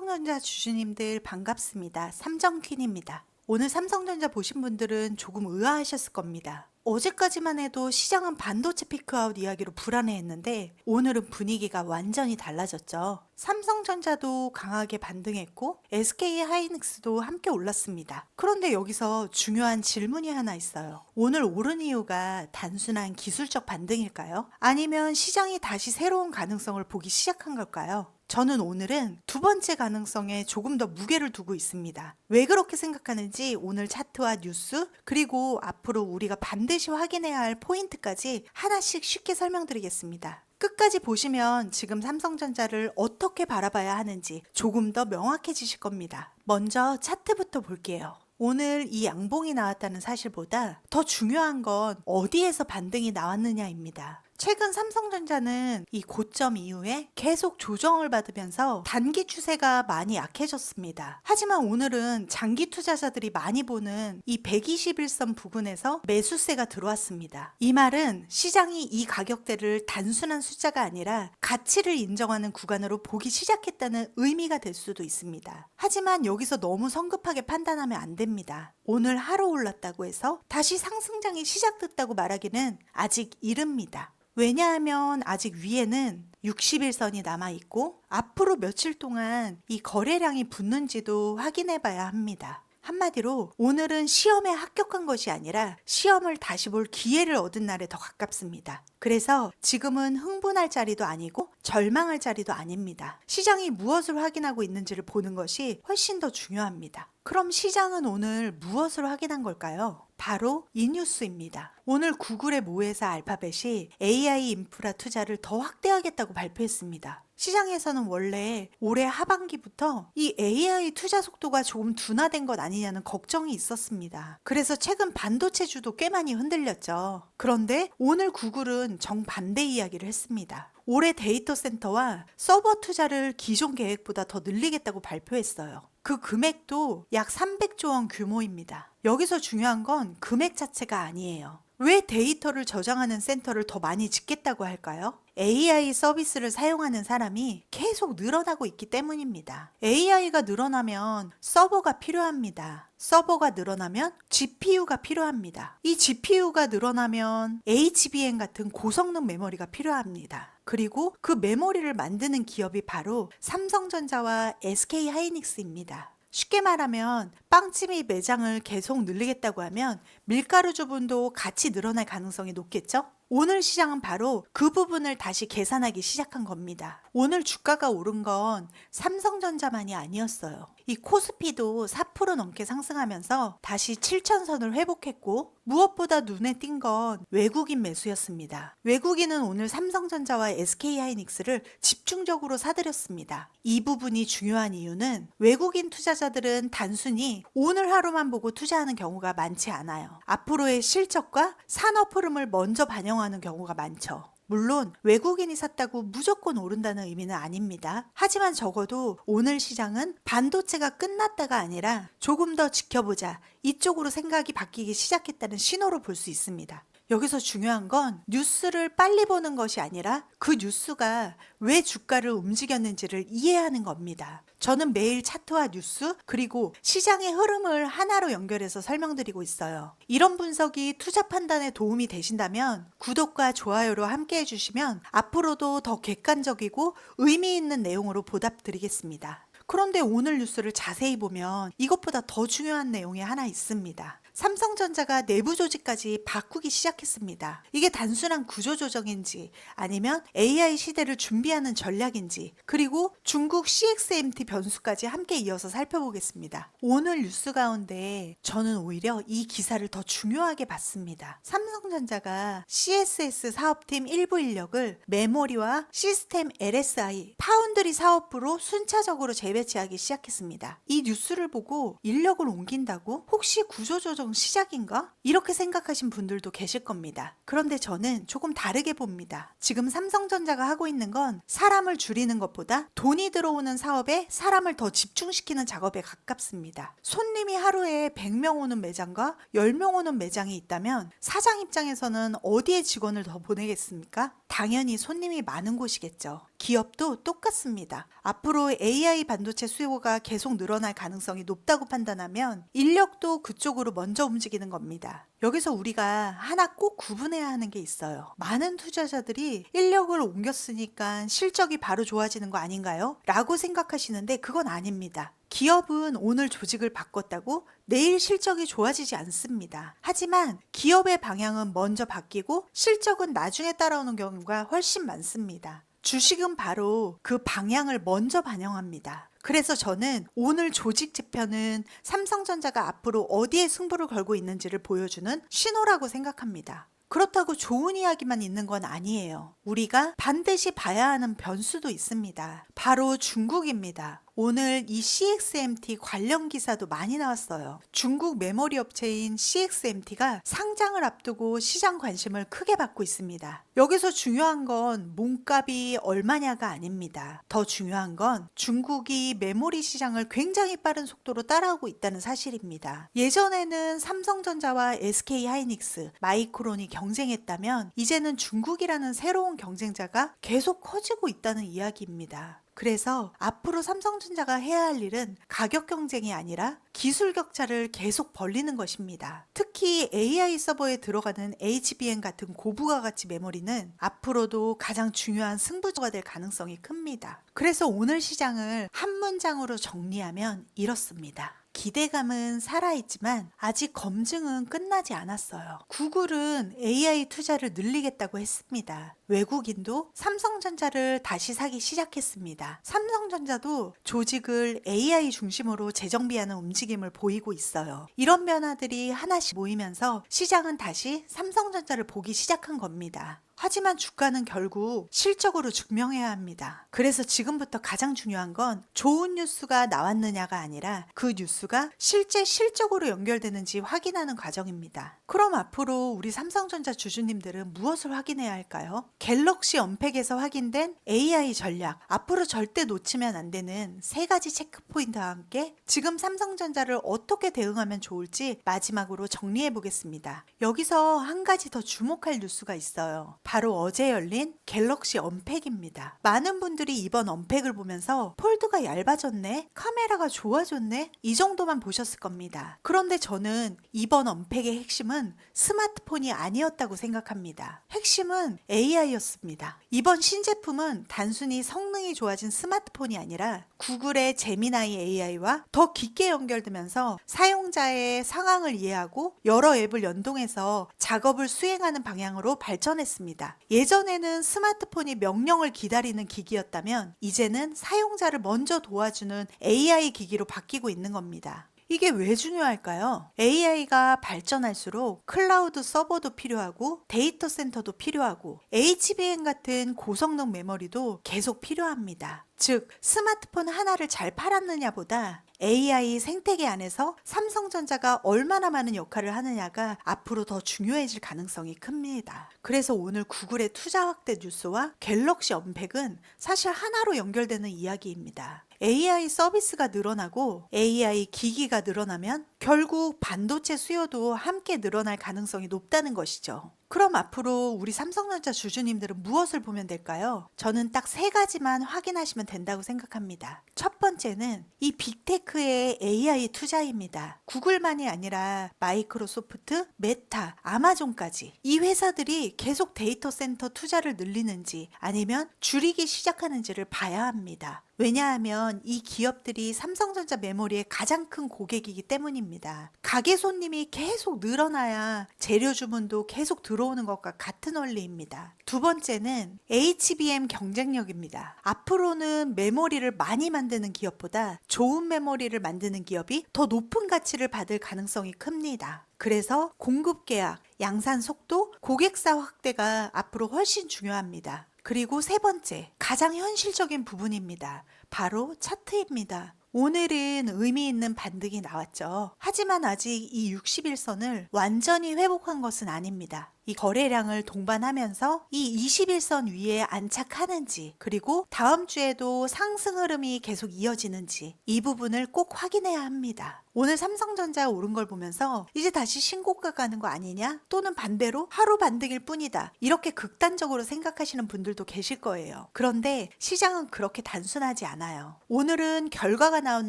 삼성전자 주주님들 반갑습니다. 삼정퀸입니다. 오늘 삼성전자 보신 분들은 조금 의아하셨을 겁니다. 어제까지만 해도 시장은 반도체 피크아웃 이야기로 불안해했는데 오늘은 분위기가 완전히 달라졌죠. 삼성전자도 강하게 반등했고 SK하이닉스도 함께 올랐습니다. 그런데 여기서 중요한 질문이 하나 있어요. 오늘 오른 이유가 단순한 기술적 반등일까요? 아니면 시장이 다시 새로운 가능성을 보기 시작한 걸까요? 저는 오늘은 두 번째 가능성에 조금 더 무게를 두고 있습니다. 왜 그렇게 생각하는지 오늘 차트와 뉴스 그리고 앞으로 우리가 반드시 확인해야 할 포인트까지 하나씩 쉽게 설명드리겠습니다. 끝까지 보시면 지금 삼성전자를 어떻게 바라봐야 하는지 조금 더 명확해지실 겁니다. 먼저 차트부터 볼게요. 오늘 이 양봉이 나왔다는 사실보다 더 중요한 건 어디에서 반등이 나왔느냐입니다. 최근 삼성전자는 이 고점 이후에 계속 조정을 받으면서 단기 추세가 많이 약해졌습니다. 하지만 오늘은 장기 투자자들이 많이 보는 이 121선 부근에서 매수세가 들어왔습니다. 이 말은 시장이 이 가격대를 단순한 숫자가 아니라 가치를 인정하는 구간으로 보기 시작했다는 의미가 될 수도 있습니다. 하지만 여기서 너무 성급하게 판단하면 안 됩니다. 오늘 하루 올랐다고 해서 다시 상승장이 시작됐다고 말하기는 아직 이릅니다. 왜냐하면 아직 위에는 60일선이 남아있고 앞으로 며칠 동안 이 거래량이 붙는지도 확인해 봐야 합니다. 한마디로 오늘은 시험에 합격한 것이 아니라 시험을 다시 볼 기회를 얻은 날에 더 가깝습니다. 그래서 지금은 흥분할 자리도 아니고 절망할 자리도 아닙니다. 시장이 무엇을 확인하고 있는지를 보는 것이 훨씬 더 중요합니다. 그럼 시장은 오늘 무엇을 확인한 걸까요? 바로 이 뉴스입니다. 오늘 구글의 모회사 알파벳이 AI 인프라 투자를 더 확대하겠다고 발표했습니다. 시장에서는 원래 올해 하반기부터 이 AI 투자 속도가 조금 둔화된 것 아니냐는 걱정이 있었습니다. 그래서 최근 반도체주도 꽤 많이 흔들렸죠. 그런데 오늘 구글은 정반대 이야기를 했습니다. 올해 데이터 센터와 서버 투자를 기존 계획보다 더 늘리겠다고 발표했어요. 그 금액도 약 300조 원 규모입니다. 여기서 중요한 건 금액 자체가 아니에요. 왜 데이터를 저장하는 센터를 더 많이 짓겠다고 할까요? AI 서비스를 사용하는 사람이 계속 늘어나고 있기 때문입니다. AI가 늘어나면 서버가 필요합니다. 서버가 늘어나면 GPU가 필요합니다. 이 GPU가 늘어나면 HBM 같은 고성능 메모리가 필요합니다. 그리고 그 메모리를 만드는 기업이 바로 삼성전자와 SK하이닉스입니다. 쉽게 말하면 빵집이 매장을 계속 늘리겠다고 하면 밀가루 주분도 같이 늘어날 가능성이 높겠죠? 오늘 시장은 바로 그 부분을 다시 계산하기 시작한 겁니다. 오늘 주가가 오른 건 삼성전자만이 아니었어요. 이 코스피도 4% 넘게 상승하면서 다시 7천선을 회복했고 무엇보다 눈에 띈 건 외국인 매수였습니다. 외국인은 오늘 삼성전자와 SK하이닉스를 집중적으로 사들였습니다. 이 부분이 중요한 이유는 외국인 투자자들은 단순히 오늘 하루만 보고 투자하는 경우가 많지 않아요. 앞으로의 실적과 산업 흐름을 먼저 반영하는 경우가 많죠. 물론 외국인이 샀다고 무조건 오른다는 의미는 아닙니다. 하지만 적어도 오늘 시장은 반도체가 끝났다가 아니라 조금 더 지켜보자, 이쪽으로 생각이 바뀌기 시작했다는 신호로 볼 수 있습니다. 여기서 중요한 건 뉴스를 빨리 보는 것이 아니라 그 뉴스가 왜 주가를 움직였는지를 이해하는 겁니다. 저는 매일 차트와 뉴스 그리고 시장의 흐름을 하나로 연결해서 설명드리고 있어요. 이런 분석이 투자 판단에 도움이 되신다면 구독과 좋아요로 함께 해주시면 앞으로도 더 객관적이고 의미 있는 내용으로 보답드리겠습니다. 그런데 오늘 뉴스를 자세히 보면 이것보다 더 중요한 내용이 하나 있습니다. 삼성전자가 내부 조직까지 바꾸기 시작했습니다. 이게 단순한 구조조정인지 아니면 AI 시대를 준비하는 전략인지 그리고 중국 CXMT 변수까지 함께 이어서 살펴보겠습니다. 오늘 뉴스 가운데 저는 오히려 이 기사를 더 중요하게 봤습니다. 삼성전자가 CSS 사업팀 일부 인력을 메모리와 시스템 LSI, 파운드리 사업부로 순차적으로 재배치하기 시작했습니다. 이 뉴스를 보고 인력을 옮긴다고? 혹시 구조조정 시작인가? 이렇게 생각하신 분들도 계실 겁니다. 그런데 저는 조금 다르게 봅니다. 지금 삼성전자가 하고 있는 건 사람을 줄이는 것보다 돈이 들어오는 사업에 사람을 더 집중시키는 작업에 가깝습니다. 손님이 하루에 100명 오는 매장과 10명 오는 매장이 있다면 사장 입장에서는 어디에 직원을 더 보내겠습니까? 당연히 손님이 많은 곳이겠죠. 기업도 똑같습니다. 앞으로 AI 반도체 수요가 계속 늘어날 가능성이 높다고 판단하면 인력도 그쪽으로 먼저 움직이는 겁니다. 여기서 우리가 하나 꼭 구분해야 하는 게 있어요. 많은 투자자들이 인력을 옮겼으니까 실적이 바로 좋아지는 거 아닌가요? 라고 생각하시는데 그건 아닙니다. 기업은 오늘 조직을 바꿨다고 내일 실적이 좋아지지 않습니다. 하지만 기업의 방향은 먼저 바뀌고 실적은 나중에 따라오는 경우가 훨씬 많습니다. 주식은 바로 그 방향을 먼저 반영합니다. 그래서 저는 오늘 조직 지표는 삼성전자가 앞으로 어디에 승부를 걸고 있는지를 보여주는 신호라고 생각합니다. 그렇다고 좋은 이야기만 있는 건 아니에요. 우리가 반드시 봐야 하는 변수도 있습니다. 바로 중국입니다. 오늘 이 CXMT 관련 기사도 많이 나왔어요. 중국 메모리 업체인 CXMT가 상장을 앞두고 시장 관심을 크게 받고 있습니다. 여기서 중요한 건 몸값이 얼마냐가 아닙니다. 더 중요한 건 중국이 메모리 시장을 굉장히 빠른 속도로 따라오고 있다는 사실입니다. 예전에는 삼성전자와 SK하이닉스, 마이크론이 경쟁했다면 이제는 중국이라는 새로운 경쟁자가 계속 커지고 있다는 이야기입니다. 그래서 앞으로 삼성전자가 해야 할 일은 가격 경쟁이 아니라 기술 격차를 계속 벌리는 것입니다. 특히 AI 서버에 들어가는 HBM 같은 고부가 가치 메모리는 앞으로도 가장 중요한 승부처가 될 가능성이 큽니다. 그래서 오늘 시장을 한 문장으로 정리하면 이렇습니다. 기대감은 살아있지만 아직 검증은 끝나지 않았어요. 구글은 AI 투자를 늘리겠다고 했습니다. 외국인도 삼성전자를 다시 사기 시작했습니다. 삼성전자도 조직을 AI 중심으로 재정비하는 움직임을 보이고 있어요. 이런 변화들이 하나씩 모이면서 시장은 다시 삼성전자를 보기 시작한 겁니다. 하지만 주가는 결국 실적으로 증명해야 합니다. 그래서 지금부터 가장 중요한 건 좋은 뉴스가 나왔느냐가 아니라 그 뉴스가 실제 실적으로 연결되는지 확인하는 과정입니다. 그럼 앞으로 우리 삼성전자 주주님들은 무엇을 확인해야 할까요? 갤럭시 언팩에서 확인된 AI 전략, 앞으로 절대 놓치면 안 되는 3가지 체크포인트와 함께 지금 삼성전자를 어떻게 대응하면 좋을지 마지막으로 정리해 보겠습니다. 여기서 한 가지 더 주목할 뉴스가 있어요. 바로 어제 열린 갤럭시 언팩입니다. 많은 분들이 이번 언팩을 보면서 폴드가 얇아졌네, 카메라가 좋아졌네, 이 정도만 보셨을 겁니다. 그런데 저는 이번 언팩의 핵심은 스마트폰이 아니었다고 생각합니다. 핵심은 AI였습니다. 이번 신제품은 단순히 성능이 좋아진 스마트폰이 아니라 구글의 제미나이 AI와 더 깊게 연결되면서 사용자의 상황을 이해하고 여러 앱을 연동해서 작업을 수행하는 방향으로 발전했습니다. 예전에는 스마트폰이 명령을 기다리는 기기였다면 이제는 사용자를 먼저 도와주는 AI 기기로 바뀌고 있는 겁니다. 이게 왜 중요할까요? AI가 발전할수록 클라우드 서버도 필요하고 데이터 센터도 필요하고 HBM 같은 고성능 메모리도 계속 필요합니다. 즉 스마트폰 하나를 잘 팔았느냐보다 AI 생태계 안에서 삼성전자가 얼마나 많은 역할을 하느냐가 앞으로 더 중요해질 가능성이 큽니다. 그래서 오늘 구글의 투자 확대 뉴스와 갤럭시 언팩은 사실 하나로 연결되는 이야기입니다. AI 서비스가 늘어나고 AI 기기가 늘어나면 결국 반도체 수요도 함께 늘어날 가능성이 높다는 것이죠. 그럼 앞으로 우리 삼성전자 주주님들은 무엇을 보면 될까요? 저는 딱 3가지만 확인하시면 된다고 생각합니다. 첫 번째는 이 빅테크의 AI 투자입니다. 구글만이 아니라 마이크로소프트, 메타, 아마존까지 이 회사들이 계속 데이터 센터 투자를 늘리는지 아니면 줄이기 시작하는지를 봐야 합니다. 왜냐하면 이 기업들이 삼성전자 메모리의 가장 큰 고객이기 때문입니다. 가게 손님이 계속 늘어나야 재료 주문도 계속 들어오는 것과 같은 원리입니다. 두 번째는 HBM 경쟁력입니다. 앞으로는 메모리를 많이 만드는 기업보다 좋은 메모리를 만드는 기업이 더 높은 가치를 받을 가능성이 큽니다. 그래서 공급 계약, 양산 속도, 고객사 확대가 앞으로 훨씬 중요합니다. 그리고 3번째, 가장 현실적인 부분입니다. 바로 차트입니다. 오늘은 의미 있는 반등이 나왔죠. 하지만 아직 이 60일선을 완전히 회복한 것은 아닙니다. 이 거래량을 동반하면서 이 21선 위에 안착하는지, 그리고 다음 주에도 상승 흐름이 계속 이어지는지 이 부분을 꼭 확인해야 합니다. 오늘 삼성전자 오른 걸 보면서 이제 다시 신고가 가는 거 아니냐? 또는 반대로 하루 반등일 뿐이다. 이렇게 극단적으로 생각하시는 분들도 계실 거예요. 그런데 시장은 그렇게 단순하지 않아요. 오늘은 결과가 나온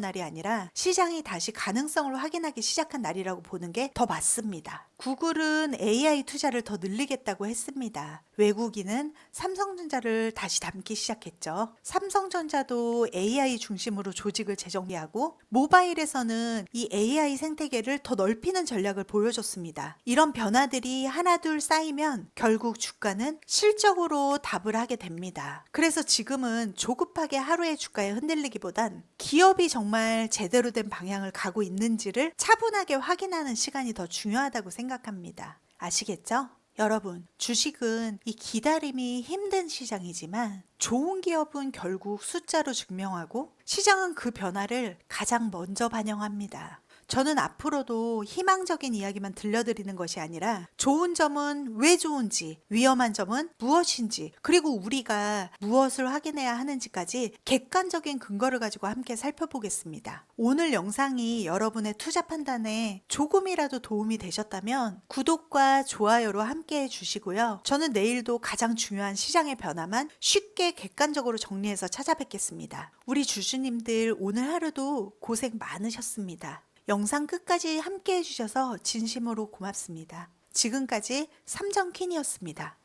날이 아니라 시장이 다시 가능성을 확인하기 시작한 날이라고 보는 게 더 맞습니다. 구글은 AI 투자를 더 늘리겠다고 했습니다. 외국인은 삼성전자를 다시 담기 시작했죠. 삼성전자도 AI 중심으로 조직을 재정비하고 모바일에서는 이 AI 생태계를 더 넓히는 전략을 보여줬습니다. 이런 변화들이 하나둘 쌓이면 결국 주가는 실적으로 답을 하게 됩니다. 그래서 지금은 조급하게 하루의 주가에 흔들리기보단 기업이 정말 제대로 된 방향을 가고 있는지를 차분하게 확인하는 시간이 더 중요하다고 생각합니다. 아시겠죠? 여러분, 주식은 이 기다림이 힘든 시장이지만 좋은 기업은 결국 숫자로 증명하고 시장은 그 변화를 가장 먼저 반영합니다. 저는 앞으로도 희망적인 이야기만 들려드리는 것이 아니라 좋은 점은 왜 좋은지, 위험한 점은 무엇인지, 그리고 우리가 무엇을 확인해야 하는지까지 객관적인 근거를 가지고 함께 살펴보겠습니다. 오늘 영상이 여러분의 투자 판단에 조금이라도 도움이 되셨다면 구독과 좋아요로 함께 해주시고요. 저는 내일도 가장 중요한 시장의 변화만 쉽게 객관적으로 정리해서 찾아뵙겠습니다. 우리 주주님들 오늘 하루도 고생 많으셨습니다. 영상 끝까지 함께 해주셔서 진심으로 고맙습니다. 지금까지 삼정퀸이었습니다.